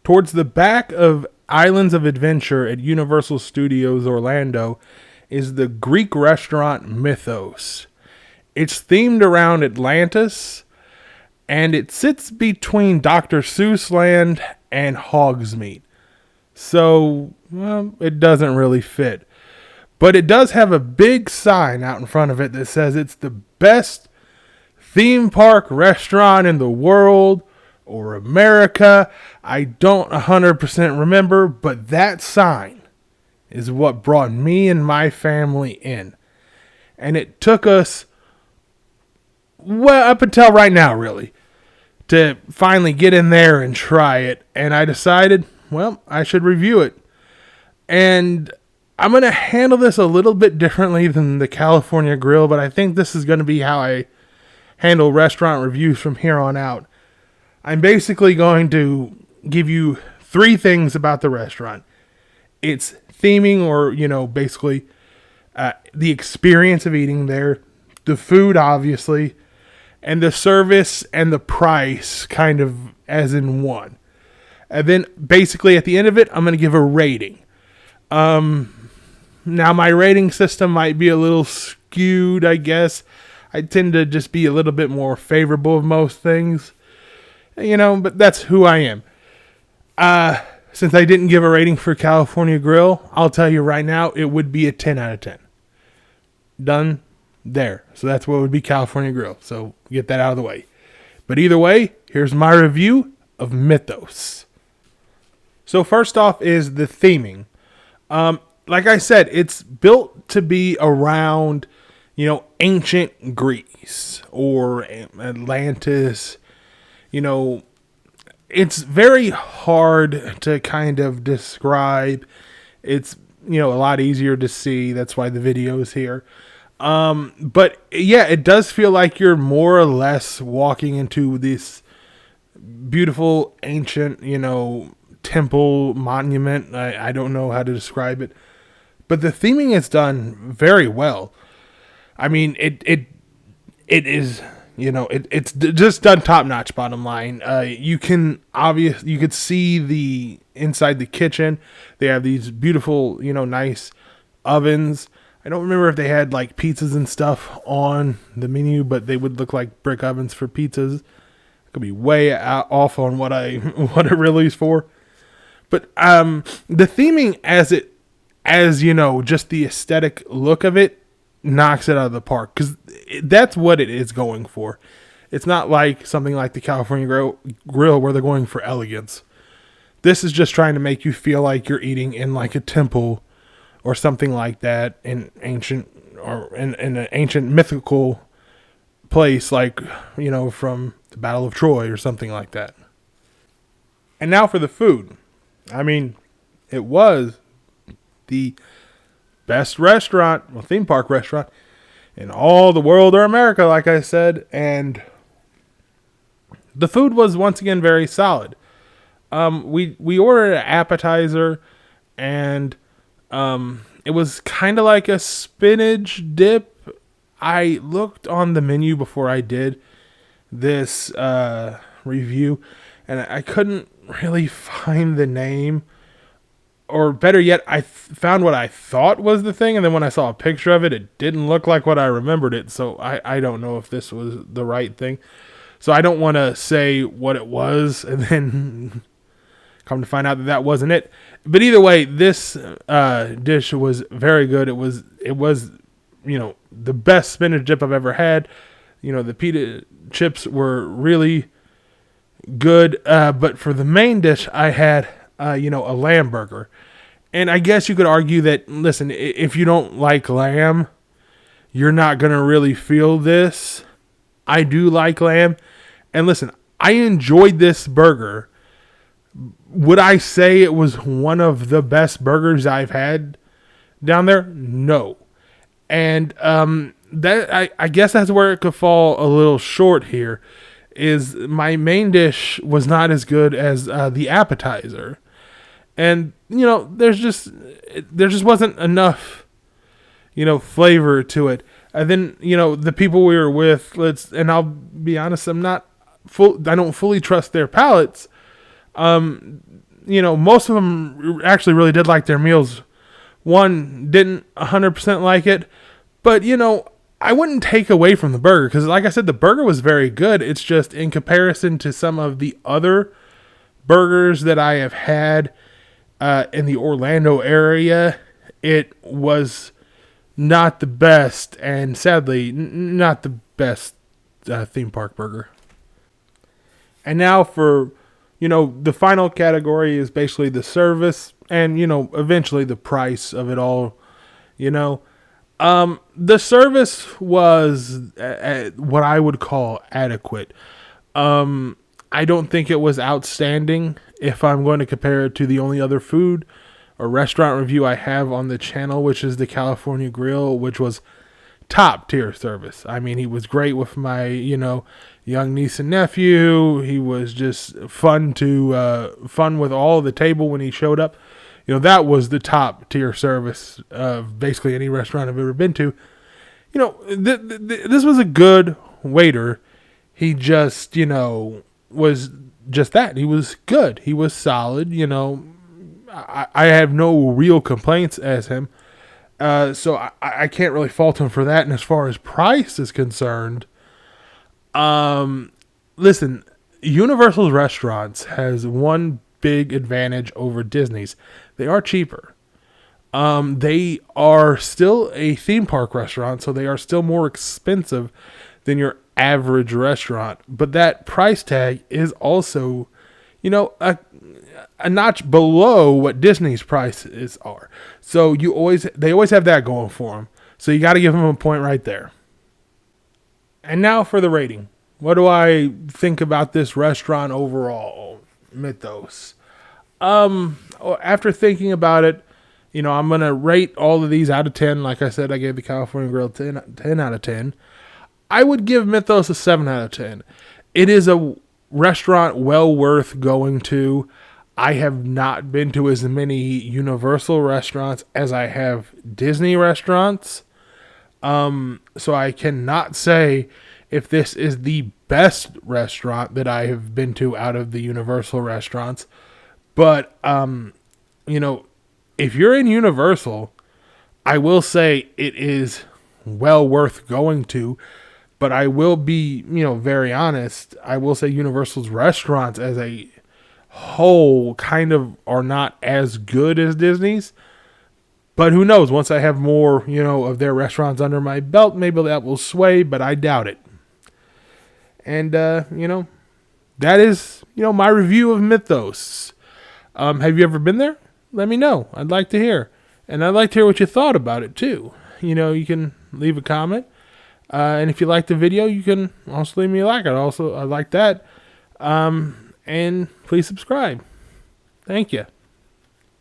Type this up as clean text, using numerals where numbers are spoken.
Towards the back of Islands of Adventure at Universal Studios Orlando is the Greek restaurant Mythos. It's themed around Atlantis, and it sits between Dr. Seuss Land and Hogsmeade. So, well, it doesn't really fit. But it does have a big sign out in front of it that says it's the best theme park restaurant in the world or America. I don't 100% remember, but that sign is what brought me and my family in. And it took us, well, up until right now, really, to finally get in there and try it. And I decided, well, I should review it. And I'm going to handle this a little bit differently than the California Grill, but I think this is going to be how I handle restaurant reviews from here on out. I'm basically going to give you 3 things about the restaurant. Its theming, or, basically the experience of eating there, the food, obviously, and the service and the price, kind of as in one. And then basically at the end of it, I'm going to give a rating. Now my rating system might be a little skewed, I guess. I tend to just be a little bit more favorable of most things, but that's who I am. Since I didn't give a rating for California Grill, I'll tell you right now, it would be a 10 out of 10. Done there. So that's what would be California Grill. So get that out of the way. But either way, here's my review of Mythos. So first off is the theming. Like I said, it's built to be around, ancient Greece or Atlantis. It's very hard to kind of describe. It's, a lot easier to see. That's why the video is here. But yeah, it does feel like you're more or less walking into this beautiful ancient, temple monument. I don't know how to describe it, but the theming is done very well. I mean, it is, it's just done top notch. Bottom line, you could see the inside the kitchen. They have these beautiful, nice ovens. I don't remember if they had like pizzas and stuff on the menu, but they would look like brick ovens for pizzas. I could be way off on what it really is for. But the theming as just the aesthetic look of it knocks it out of the park, because that's what it is going for. It's not like something like the California Grill where they're going for elegance. This is just trying to make you feel like you're eating in like a temple or something like that in ancient or in an ancient mythical place, like, from the Battle of Troy or something like that. And now for the food. I mean, it was the best theme park restaurant in all the world or America, like I said, and the food was once again very solid. We ordered an appetizer, and it was kind of like a spinach dip. I looked on the menu before I did this review, and I couldn't really find the name. Or better yet, I found what I thought was the thing, and then when I saw a picture of it, it didn't look like what I remembered it. So I don't know if this was the right thing. So I don't want to say what it was and then come to find out that wasn't it. But either way, this dish was very good. It was the best spinach dip I've ever had. The pita chips were really good. But for the main dish, I had a lamb burger. And I guess you could argue that, listen, if you don't like lamb, you're not going to really feel this. I do like lamb. And listen, I enjoyed this burger. Would I say it was one of the best burgers I've had down there? No. And that I guess that's where it could fall a little short here, is my main dish was not as good as the appetizer. And, there just wasn't enough, flavor to it. And then, the people we were with, and I'll be honest, I don't fully trust their palates. most of them actually really did like their meals. One didn't 100% like it, but I wouldn't take away from the burger because, like I said, the burger was very good. It's just in comparison to some of the other burgers that I have had in the Orlando area, it was not the best, and sadly, not the best theme park burger. And now for, the final category is basically the service and, eventually the price of it all, you know. The service was what I would call adequate. I don't think it was outstanding if I'm going to compare it to the only other food or restaurant review I have on the channel, which is the California Grill, which was top tier service. I mean, he was great with my, young niece and nephew. He was just fun with all the table when he showed up. That was the top tier service of basically any restaurant I've ever been to. This was a good waiter. He just, was just that. He was good. He was solid. I have no real complaints as him. So I can't really fault him for that. And as far as price is concerned, listen, Universal's restaurants has one big advantage over Disney's. They are cheaper. They are still a theme park restaurant, so they are still more expensive than your average restaurant. But that price tag is also, a notch below what Disney's prices are. So they always have that going for them. So you got to give them a point right there. And now for the rating. What do I think about this restaurant overall, Mythos? After thinking about it, I'm going to rate all of these out of 10. Like I said, I gave the California Grill 10 out of 10. I would give Mythos a 7 out of 10. It is a restaurant well worth going to. I have not been to as many Universal restaurants as I have Disney restaurants. So I cannot say if this is the best restaurant that I have been to out of the Universal restaurants. But, if you're in Universal, I will say it is well worth going to. But I will be, very honest. I will say Universal's restaurants as a whole kind of are not as good as Disney's. But who knows? Once I have more, of their restaurants under my belt, maybe that will sway, but I doubt it. And, that is, my review of Mythos. Have you ever been there? Let me know. I'd like to hear. And I'd like to hear what you thought about it, too. You can leave a comment. And if you like the video, you can also leave me a like. I like that. And please subscribe. Thank you.